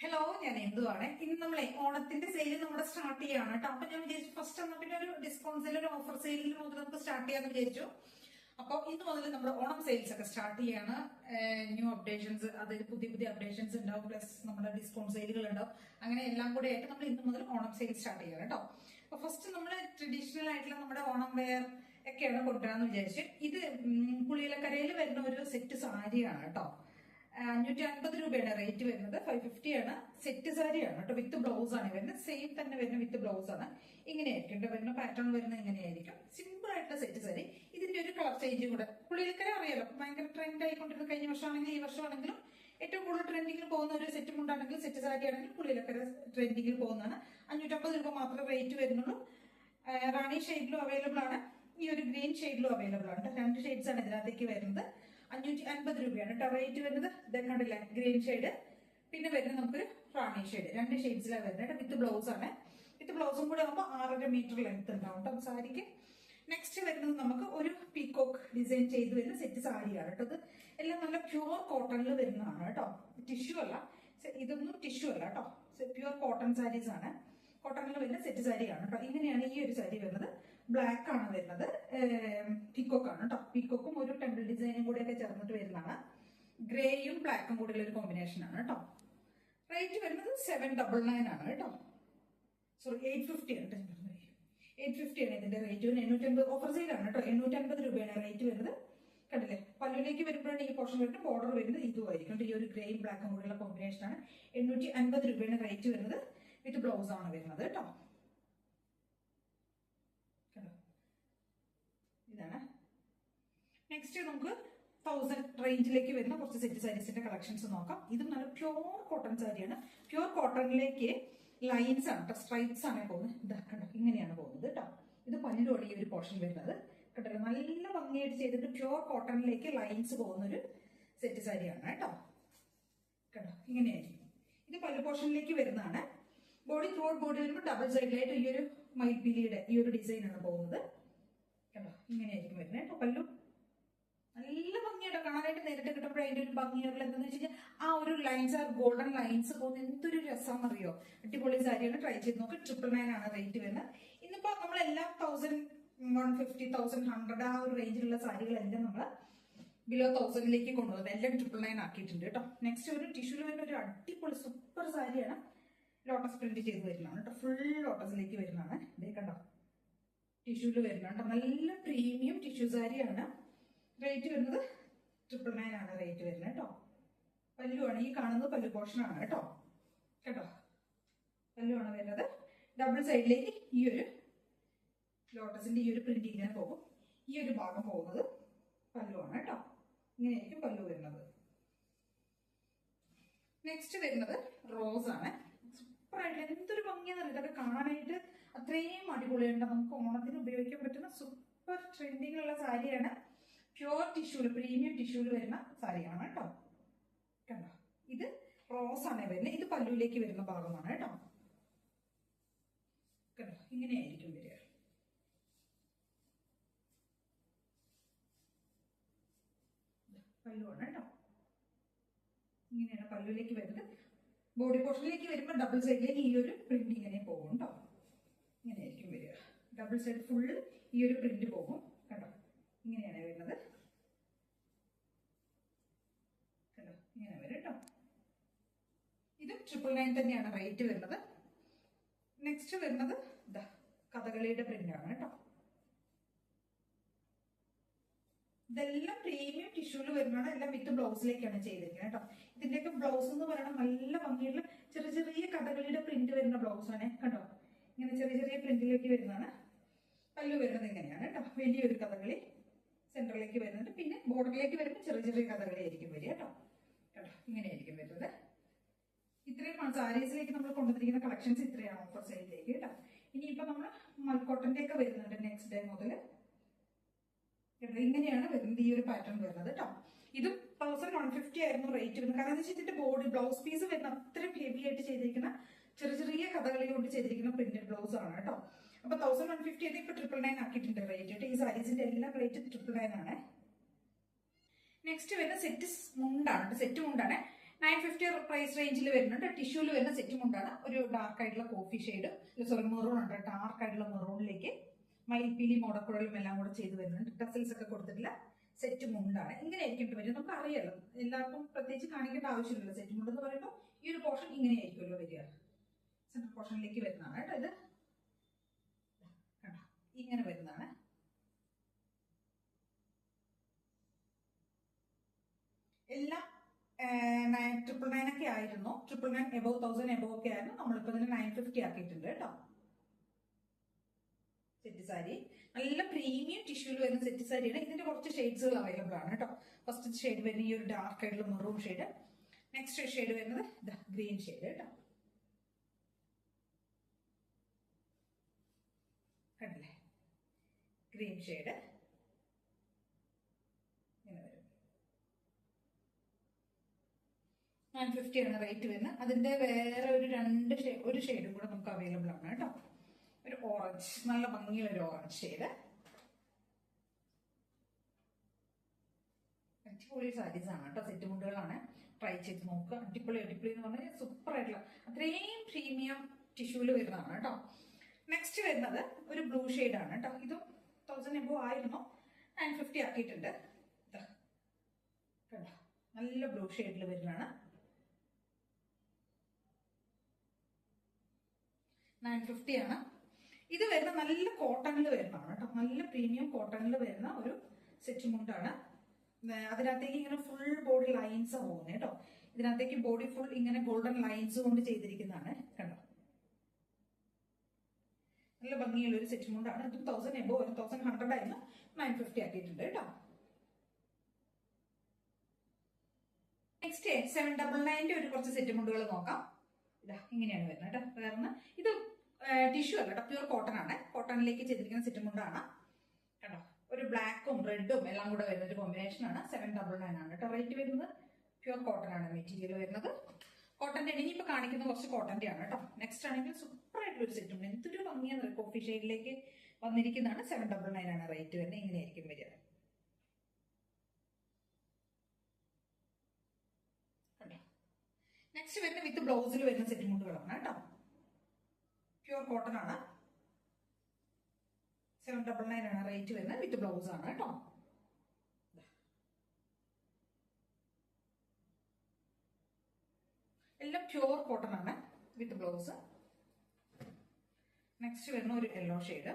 Hello, ഞാൻ എന്തുവാണ് ഇന്ന് നമ്മളെ ഓണത്തിന്റെ സെയിൽ നമ്മുടെ സ്റ്റാർട്ട് ചെയ്യാണ് കേട്ടോ. അപ്പൊ ഞാൻ വിചാരിച്ചു ഫസ്റ്റ് എന്നാ പിന്നെ ഒരു ഡിസ്കൗണ്ട് സെയിൽ, ഒരു ഓഫർ സെയിലിൽ മുതൽ നമുക്ക് സ്റ്റാർട്ട് ചെയ്യാന്ന് വിചാരിച്ചു. അപ്പൊ ഇന്ന് മുതൽ നമ്മുടെ ഓണം സെയിൽസ് ഒക്കെ സ്റ്റാർട്ട് ചെയ്യാണ്. ന്യൂ അപ്ഡേഷൻസ്, അതായത് പുതിയ പുതിയ അപ്ഡേഷൻസ് ഉണ്ടാവും, പ്ലസ് നമ്മുടെ ഡിസ്കൗണ്ട് സെയിലുകൾ ഉണ്ടാവും. അങ്ങനെ എല്ലാം കൂടെ ആയിട്ട് നമ്മൾ ഇന്ന് മുതൽ ഓണം സെയിൽ സ്റ്റാർട്ട് ചെയ്യാണ് കേട്ടോ. അപ്പൊ ഫസ്റ്റ് നമ്മൾ ട്രഡീഷണൽ ആയിട്ടുള്ള നമ്മുടെ ഓണം വെയർ ഒക്കെയാണ് കൊണ്ടുവരാന്ന് വിചാരിച്ചു. ഇത് പുളിയിലക്കരയിൽ വരുന്ന ഒരു സെറ്റ് സാരിയാണ് കേട്ടോ. 550 രൂപയാണ് റേറ്റ് വരുന്നത്. 550 ആണ്. സെറ്റ് സാരിയാണ് കേട്ടോ, വിത്ത് ബ്ലൗസ് ആണ് വരുന്നത്. സെയിം തന്നെ വരുന്ന വിത്ത് ബ്ലൗസ് ആണ്. ഇങ്ങനെയായിരിക്കും കേട്ടോ വരുന്ന പാറ്റേൺ വരുന്നത്. ഇങ്ങനെയായിരിക്കും സിമ്പിൾ ആയിട്ടുള്ള സെറ്റ് സാരി. ഇതിന്റെ ഒരു കളർ ചേഞ്ച് കൂടെ പുള്ളിക്കര അറിയാലോ, ഭയങ്കര ട്രെൻഡ് ആയിക്കൊണ്ടിരുന്ന കഴിഞ്ഞ വർഷമാണെങ്കിലും ഈ വർഷമാണെങ്കിലും ഏറ്റവും കൂടുതൽ ട്രെൻഡിങ്ങിൽ പോകുന്ന ഒരു സെറ്റ് മുണ്ടാണെങ്കിലും സെറ്റ് സാരി ആണെങ്കിലും പുള്ളിയിലക്കര ട്രെൻഡിങ്ങിൽ പോകുന്നതാണ്. 550 രൂപ മാത്രമേ റേറ്റ് വരുന്നുള്ളൂ. റാണി ഷെയ്ഡിലും അവൈലബിൾ ആണ്, ഈ ഒരു ഗ്രീൻ ഷെയ്ഡിലും അവൈലബിൾ ആണ്. 2 ഷെയ്ഡ്സ് ആണ് ഇതിനകത്തേക്ക് വരുന്നത്. 550 രൂപയാണ് കേട്ടോ റേറ്റ് വരുന്നത്. കണ്ടില്ലേ, ഗ്രീൻ ഷെയ്ഡ്, പിന്നെ വരുന്നത് നമുക്കൊരു റാണി ഷെയ്ഡ്. 2 ഷെയ്ഡ്സിലാണ് വരുന്നത്. വിത്ത് ബ്ലൗസ് ആണ്. വിത്ത് ബ്ലൗസും കൂടെ ആകുമ്പോൾ 6.5 മീറ്റർ ലെങ്ത് ഉണ്ടാവും കേട്ടോ സാരിക്ക്. നെക്സ്റ്റ് വരുന്നത് നമുക്ക് ഒരു പീകോക്ക് ഡിസൈൻ ചെയ്ത് വരുന്ന സെറ്റ് സാരിയാണ് കേട്ടോ. ഇത് എല്ലാം നല്ല പ്യുവർ കോട്ടണിൽ വരുന്നതാണ് കേട്ടോ, ടിഷ്യൂ അല്ല. ഇതൊന്നും ടിഷ്യൂ അല്ല കേട്ടോ, പ്യുവർ കോട്ടൺ സാരീസ് ആണ്. കോട്ടണിൽ വരുന്ന സെറ്റ് സാരിയാണ് കേട്ടോ. ഇങ്ങനെയാണ് ഈ ഒരു സാരി വരുന്നത്. ബ്ലാക്ക് ആണ് വരുന്നത്. പീകോക്ക് ആണ് കേട്ടോ. പീകോക്കും ഒരു ടെമ്പിൾ ഡിസൈനും കൂടെ ഒക്കെ ചേർന്നിട്ട് വരുന്നതാണ്. ഗ്രേയും ബ്ലാക്കും കൂടെയുള്ള ഒരു കോമ്പിനേഷൻ ആണ് കേട്ടോ. റേറ്റ് വരുന്നത് 799 ആണ് കേട്ടോ. സോറി, 850 ആണ് കേട്ടോ. 850 ആണ് ഇതിന്റെ റേറ്റ്. 850 ഓഫർ സെയിലാണ് കേട്ടോ. 850 രൂപയാണ് റേറ്റ് വരുന്നത്. കണ്ടില്ലേ, പല്ലുവിലേക്ക് വരുമ്പോഴാണ് ഈ പോർഷൻ വരുന്നത്. ബോർഡർ വരുന്നത് ഇതുമായിരിക്കും. ഈ ഒരു ഗ്രേയും ബ്ലാക്കും കൂടെയുള്ള കോമ്പിനേഷൻ ആണ്. 850 രൂപയാണ് റേറ്റ് വരുന്നത്. വിത്ത് ബ്ലൗസ് ആണ് വരുന്നത് കേട്ടോ. ഇതാണ്. നെക്സ്റ്റ് നമുക്ക് 1000 റേഞ്ചിലേക്ക് വരുന്ന കുറച്ച് സെറ്റ് സാരീസിന്റെ കളക്ഷൻസ് നോക്കാം. ഇത് നല്ല പ്യുവർ കോട്ടൺ സാരിയാണ്. പ്യുവർ കോട്ടണിലേക്ക് ലൈൻസ് ആണ് കേട്ടോ, സ്ട്രൈപ്സ് ആണ് പോകുന്നത്. ഇതാ കണ്ടോ, ഇങ്ങനെയാണ് പോകുന്നത് കേട്ടോ. ഇത് പല്ലുമാണ് ഈ ഒരു പോർഷൻ വരുന്നത് കേട്ടോ. നല്ല ഭംഗിയായിട്ട് ചെയ്തിട്ട് പ്യുവർ കോട്ടണിലേക്ക് ലൈൻസ് പോകുന്ന ഒരു സെറ്റ് സാരിയാണ് കേട്ടോ. കേട്ടോ, ഇങ്ങനെയായിരിക്കും. ഇത് പല്ലു പോർഷനിലേക്ക് വരുന്നതാണ്. ബോഡി ത്രൂ ഔട്ട് ബോഡി വരുമ്പോൾ ഡബിൾ സൈഡിലായിട്ട് ഈ ഒരു മയിൽപീലിയുടെ ഈ ഒരു ഡിസൈൻ ആണ് പോകുന്നത് കേട്ടോ. ഇങ്ങനെയായിരിക്കും വരുന്നത് കേട്ടോ. പല്ലു നല്ല ഭംഗിയായിട്ടോ കാണാനായിട്ട്. നേരിട്ട് കിട്ടുമ്പോഴേ അതിന്റെ ഒരു ഭംഗിയുള്ള എന്താന്ന് വെച്ച് കഴിഞ്ഞാൽ ആ ഒരു ലൈൻസ്, ആ ഗോൾഡൻ ലൈൻസ് പോകുന്ന എന്തൊരു രസമാണെന്നറിയോ. അടിപൊളി സാരിയാണ്, ട്രൈ ചെയ്ത് നോക്ക്. 999 ആണ് റേറ്റ് വരുന്നത്. ഇന്നിപ്പോ നമ്മളെല്ലാം 1150, 1100 ആ ഒരു റേഞ്ചിലുള്ള സാരികളെല്ലാം നമ്മൾ ബിലോ 1000ലേക്ക് കൊണ്ടുവന്നത്. എല്ലാം 999 ആക്കിയിട്ടുണ്ട് കേട്ടോ. നെക്സ്റ്റ് ഒരു ടിഷ്യൂല് വരുന്ന ഒരു അടിപൊളി സൂപ്പർ സാരിയാണ്. ലോട്ടസ് പ്രിന്റ് ചെയ്ത് വരുന്നതാണ് കേട്ടോ. ഫുൾ ലോട്ടസിലേക്ക് വരുന്നതാണ്. ഇതേ കണ്ടോ, ടിഷ്യൂല് വരുന്നുണ്ട്. നല്ല പ്രീമിയം ടിഷ്യൂ സാരിയാണ്. റേറ്റ് വരുന്നത് 999 ആണ് റേറ്റ് വരുന്നത് കേട്ടോ. പല്ലുവാണ് ഈ കാണുന്നത്, പല്ലു പോർഷൻ ആണ് കേട്ടോ. കേട്ടോ, പല്ലുവാണ് വരുന്നത്. ഡബിൾ സൈഡിലേക്ക് ഈ ഒരു ലോട്ടസിന്റെ ഈ ഒരു പ്രിന്റ് ഇങ്ങനെ പോകും. ഈ ഒരു ഭാഗം പോകുന്നത് പല്ലുവാണ് കേട്ടോ. ഇങ്ങനെയായിരിക്കും പല്ലു വരുന്നത്. നെക്സ്റ്റ് വരുന്നത് റോസ് ആണ്. സൂപ്പറായിട്ട് എന്തൊരു ഭംഗിയെന്നറിയാം. ഇതൊക്കെ കാണാനായിട്ട് അത്രയും അടിപൊളിയുണ്ട്. നമുക്ക് ഓണത്തിന് ഉപയോഗിക്കാൻ പറ്റുന്ന സൂപ്പർ ട്രെൻഡിങ്ങിലുള്ള സാരിയാണ്. പ്യുവർ ടിഷ്യൂല്, പ്രീമിയം ടിഷ്യൂല് വരുന്ന സാരിയാണ് കേട്ടോ. കണ്ടോ, ഇത് റോസ് ആണ് വരുന്നത്. ഇത് പല്ലുവിലേക്ക് വരുന്ന ഭാഗമാണ് കേട്ടോ. കണ്ടോ, ഇങ്ങനെയായിരിക്കും വരിക. പല്ലുവാണ് കേട്ടോ. ഇങ്ങനെയാണ് പല്ലുവിലേക്ക് വരുന്നത്. ബോഡി പോർഷനിലേക്ക് വരുമ്പോൾ ഡബിൾ സൈഡിലേക്ക് ഈ ഒരു പ്രിന്റ് ഇങ്ങനെ പോകും കേട്ടോ. ഇങ്ങനെയായിരിക്കും വരിക. ഡബിൾ സൈഡ് ഫുള്ള് ഈ ഒരു പ്രിന്റ് പോകും കേട്ടോ. ഇങ്ങനെയാണ് വരുന്നത് കേട്ടോ. ഇങ്ങനെ വരും കേട്ടോ. ഇത് 999 തന്നെയാണ് റേറ്റ് വരുന്നത്. നെക്സ്റ്റ് വരുന്നത് ഇതാ കഥകളിയുടെ പ്രിന്റ് ആണ് കേട്ടോ. ഇതെല്ലാം പ്രീമിയം ടിഷ്യൂല് വരുന്നതാണ്. എല്ലാം വിത്ത് ബ്ലൗസിലേക്കാണ് ചെയ്തിരിക്കുന്നത് കേട്ടോ. ഇതിന്റെയൊക്കെ ബ്ലൗസ് എന്ന് പറയുന്നത് നല്ല ഭംഗിയുള്ള ചെറിയ ചെറിയ കഥകളിയുടെ പ്രിന്റ് വരുന്ന ബ്ലൗസ് ആണ് കേട്ടോ. ഇങ്ങനെ ചെറിയ ചെറിയ പ്രിന്റിലേക്ക് വരുന്നതാണ്. പല്ലു വരുന്നത് ഇങ്ങനെയാണ് കേട്ടോ. വലിയൊരു കഥകളി സെന്ററിലേക്ക് വരുന്നുണ്ട്. പിന്നെ ബോർഡറിലേക്ക് വരുമ്പോൾ ചെറിയ ചെറിയ കഥകളി ആയിരിക്കും വരിക കേട്ടോ. കേട്ടോ, ഇങ്ങനെയായിരിക്കും വരുന്നത്. ഇത്രയും സാരീസിലേക്ക് നമ്മൾ കൊണ്ടുവന്നിരിക്കുന്ന കളക്ഷൻസ് ഇത്രയാണ് ഓഫർ സെയിലിലേക്ക് കേട്ടോ. ഇനിയിപ്പോ നമ്മൾ മൽക്കോട്ടന്റെ ഒക്കെ വരുന്നുണ്ട് നെക്സ്റ്റ് ഡേ മുതൽ. ഇങ്ങനെയാണ് വരുന്നത് ഈ ഒരു പാറ്റേൺ വരുന്നത് കേട്ടോ. ഇതും 1150 ആയിരുന്നു റേറ്റ് വരുന്നത്. കാരണം എന്താ വെച്ചാൽ ഇതിന്റെ ബോഡി ബ്ലൗസ് പീസ് വരുന്ന അത്രയും ഹെവി ആയിട്ട് ചെയ്തിരിക്കുന്ന ചെറിയ ചെറിയ കഥകളി കൊണ്ട് ചെയ്തിരിക്കുന്ന പ്രിന്റഡ് ബ്ലൗസ് ആണ് കേട്ടോ. അപ്പൊ 1150 ഇപ്പൊ 999 ആക്കിയിട്ടുണ്ട് റേറ്റ് കേട്ടോ. ഈ സാരീസിന്റെ എല്ലാം റേറ്റ് 999 ആണ്. നെക്സ്റ്റ് വരുന്ന സെറ്റ് മുണ്ടാണ്. സെറ്റ് മുണ്ടാണ്. 950 പ്രൈസ് റേഞ്ചിൽ വരുന്നുണ്ട്. ടിഷ്യൂല് വരുന്ന സെറ്റ് മുണ്ടാണ്. ഒരു ഡാർക്ക് ആയിട്ടുള്ള കോഫി ഷെയ്ഡ്, സോറി മെറൂൺ ഉണ്ട്, ഡാർക്ക് ആയിട്ടുള്ള മെറൂണിലേക്ക് മയിൽപ്പീലി മോടക്കുഴലും എല്ലാം കൂടെ ചെയ്ത് വരുന്നുണ്ട്. ടസൽസ് ഒക്കെ കൊടുത്തിട്ടുള്ള സെറ്റ് മുണ്ടാണ്. ഇങ്ങനെയായിരിക്കും വരിക. നമുക്ക് അറിയാലോ, എല്ലാവർക്കും പ്രത്യേകിച്ച് കാണിക്കേണ്ട ആവശ്യമില്ല. സെറ്റ് മുണ്ട് എന്ന് പറയുമ്പോൾ ഈ ഒരു പോർഷൻ ഇങ്ങനെയായിരിക്കുമല്ലോ വരിക. സെൻട്രൽ പോർഷനിലേക്ക് വരുന്നതാണ് കേട്ടോ. ഇത് ഇങ്ങനെ വരുന്നതാണ്. എല്ലാം 999 ഒക്കെ ആയിരുന്നു. 999 എബോവ് 1000 എബോവ് ഒക്കെ ആയിരുന്നു. നമ്മളിപ്പോ ഇതിന് 950 ആക്കിയിട്ടുണ്ട് കേട്ടോ. സെറ്റ് സാരി നല്ല പ്രീമിയം ടിഷ്യൂല് വരുന്ന സെറ്റ് സാരിയാണ്. ഇതിന്റെ കുറച്ച് ഷെയ്ഡ്സുകൾ അവൈലബിൾ ആണ് കേട്ടോ. ഫസ്റ്റ് ഷെയ്ഡ് വരുന്ന ഈ ഒരു ഡാർക്ക് ആയിട്ടുള്ള മെറൂൺ ഷെയ്ഡ്. നെക്സ്റ്റ് ഷെയ്ഡ് വരുന്നത് ഗ്രീൻ ഷെയ്ഡ് കേട്ടോ. കണ്ടില്ലേ, ഗ്രീൻ ഷെയ്ഡ് ഇങ്ങനെ വരും. 950 ആണ് റേറ്റ് വരുന്നത്. അതിന്റെ വേറെ ഒരു ഷെയ്ഡും കൂടെ നമുക്ക് അവൈലബിൾ ആണ് കേട്ടോ. ഒരു ഓറഞ്ച്, നല്ല ഭംഗിയുള്ള ഒരു ഓറഞ്ച് ഷെയ്ഡ്. അടിപൊളി സാരീസ് ആണ് കേട്ടോ. സെറ്റ് മുണ്ടുകളാണ്. ട്രൈ ചെയ്ത് നോക്കുക. അടിപൊളി എന്ന് പറഞ്ഞാൽ സൂപ്പർ ആയിട്ടുള്ള അത്രയും പ്രീമിയം ടിഷ്യൂല് വരുന്നതാണ് കേട്ടോ. നെക്സ്റ്റ് വരുന്നത് ഒരു ബ്ലൂ ഷെയ്ഡ് ആണ് കേട്ടോ. ഇതും 1000 എബോവ് ആയിരുന്നു. 950 ആക്കിയിട്ടുണ്ട്. കണ്ടോ, നല്ല ബ്ലൂ ഷെയ്ഡിൽ വരുന്നതാണ്. 950 ആണ്. ഇത് വരുന്ന നല്ല കോട്ടണിൽ വരുന്നതാണ് കേട്ടോ. നല്ല പ്രീമിയം കോട്ടണിൽ വരുന്ന ഒരു സെറ്റ് മുണ്ടാണ്. അതിനകത്തേക്ക് ഇങ്ങനെ ഫുൾ ബോഡി ലൈൻസ് പോകുന്നത് കേട്ടോ. ഇതിനകത്തേക്ക് ബോഡി ഫുൾ ഇങ്ങനെ ഗോൾഡൻ ലൈൻസ് കൊണ്ട് ചെയ്തിരിക്കുന്നതാണ്. കണ്ടോ, നല്ല ഭംഗിയുള്ള ഒരു സെറ്റ് മുണ്ടാണ്. ഇത് 1000 എബോവ് 1100 ആയിരുന്നു. 950 ആക്കിയിട്ടുണ്ട് കേട്ടോ. നെക്സ്റ്റ് 799 ഒരു കുറച്ച് സെറ്റ് മുണ്ടുകൾ നോക്കാം. ഇതാ ഇങ്ങനെയാണ് വരുന്നത് കേട്ടോ. വേറെ ഇത് ടിഷ്യൂ അല്ല കേട്ടോ, പ്യൂർ കോട്ടൺ ആണ്. കോട്ടണിലേക്ക് ചെയ്തിരിക്കുന്ന സെറ്റ് മുണ്ടാണ് കേട്ടോ. ഒരു ബ്ലാക്കും റെഡും എല്ലാം കൂടെ വരുന്ന ഒരു കോമ്പിനേഷൻ ആണ്. 799 ആണ് കേട്ടോ റേറ്റ് വരുന്നത്. പ്യൂർ കോട്ടൺ ആണ് മെറ്റീരിയൽ വരുന്നത്. കോട്ടന്റെ ഇനിയിപ്പോ കാണിക്കുന്ന കുറച്ച് കോട്ടന്റെ ആണ് കേട്ടോ. നെക്സ്റ്റ് ആണെങ്കിൽ സൂപ്പർ ആയിട്ടുള്ള ഒരു സെറ്റ് ഉണ്ട്. എന്തൊരു ഭംഗിയാണ്. കോഫി ഷെയ്ഡിലേക്ക് വന്നിരിക്കുന്നതാണ്. 799 ആണ് റേറ്റ് വരുന്നത്. ഇങ്ങനെയായിരിക്കും വരിക. നെക്സ്റ്റ് വരുന്ന വിത്ത് ബ്ലൗസിൽ വരുന്ന സെറ്റ് മുണ്ടുകളാണ് കേട്ടോ. പ്യൂർ കോട്ടൺ ആണ്. 799 ആണ് റേറ്റ് വരുന്നത്. വിത്ത് ബ്ലൗസ് ആണ് കേട്ടോ. എല്ലാം പ്യൂർ കോട്ടൺ ആണ് വിത്ത് ബ്ലൗസ്. നെക്സ്റ്റ് വരുന്ന ഒരു യെല്ലോ ഷെയ്ഡ്.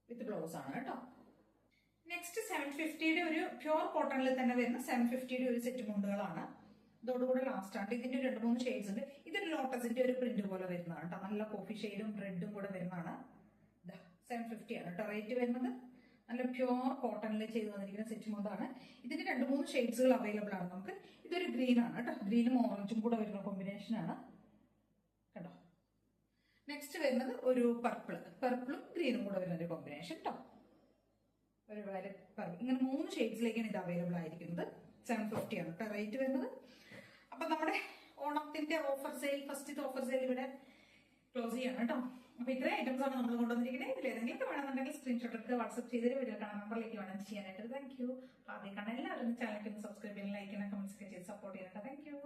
വിത്ത് ബ്ലൗസ് ആണ് കേട്ടോ. നെക്സ്റ്റ് 750 ഒരു പ്യൂർ കോട്ടണിൽ തന്നെ വരുന്ന 750 ഒരു സെറ്റ് മുണ്ടുകളാണ്. ഇതോടുകൂടെ ലാസ്റ്റ് ആണ്. ഇതിന്റെ 2-3 ഷെയ്ഡ്സ് ഉണ്ട്. ഇതൊരു ലോട്ടസിന്റെ ഒരു പ്രിന്റ് പോലെ വരുന്നതാണ് കേട്ടോ. നല്ല കോഫി ഷെയ്ഡും റെഡും കൂടെ വരുന്നതാണ്. 750 ആണ് കേട്ടോ റേറ്റ് വരുന്നത്. നല്ല പ്യൂർ കോട്ടണിൽ ചെയ്ത് വന്നിരിക്കുന്ന സെറ്റ് മുണ്ടാണ്. ഇതിന് 2-3 ഷെയ്ഡ്സുകൾ അവൈലബിൾ ആണ് നമുക്ക്. ഇതൊരു ഗ്രീൻ ആണ് കേട്ടോ. ഗ്രീനും ഓറഞ്ചും കൂടെ വരുന്ന കോമ്പിനേഷൻ ആണ് കേട്ടോ. നെക്സ്റ്റ് വരുന്നത് ഒരു പർപ്പിളും ഗ്രീനും കൂടെ വരുന്ന ഒരു കോമ്പിനേഷൻ കേട്ടോ. ഒരു വയലറ്റ് പർപ്പിൾ, ഇങ്ങനെ 3 ഷെയ്ഡ്സിലേക്കാണ് ഇത് അവൈലബിൾ ആയിരിക്കുന്നത്. 750 ആണ് കേട്ടോ റേറ്റ് വരുന്നത്. അപ്പൊ നമ്മുടെ ഓണത്തിന്റെ ഓഫർ സെയിൽ, ഫസ്റ്റത്തെ ഓഫർ സെയിൽ ഇവിടെ ക്ലോസ് ചെയ്യാണ് കേട്ടോ. അപ്പൊ ഇത്രയും ഐറ്റംസ് ആണ് നമ്മൾ കൊണ്ടുവന്നിരിക്കുന്നത്. ഇതിൽ ഏതെങ്കിലും വേണമെന്നുണ്ടെങ്കിൽ സ്ക്രീൻഷോട്ട് എടുത്ത് വാട്സ്ആപ്പ് ചെയ്തിട്ട് വീഡിയോ കാണാൻ നമ്പറിലേക്ക് വേണം ചെയ്യാനായിട്ട്. Thank you. ആദ്യം കാണാൻ എല്ലാവരും ചാനലിൽ സബ്സ്ക്രൈബ് ചെയ്യാൻ, ലൈക്ക് ചെയ്യണം, കമന്റ്സ് ഒക്കെ ചെയ്ത് സപ്പോർട്ട് ചെയ്യാനായിട്ട്. Thank you.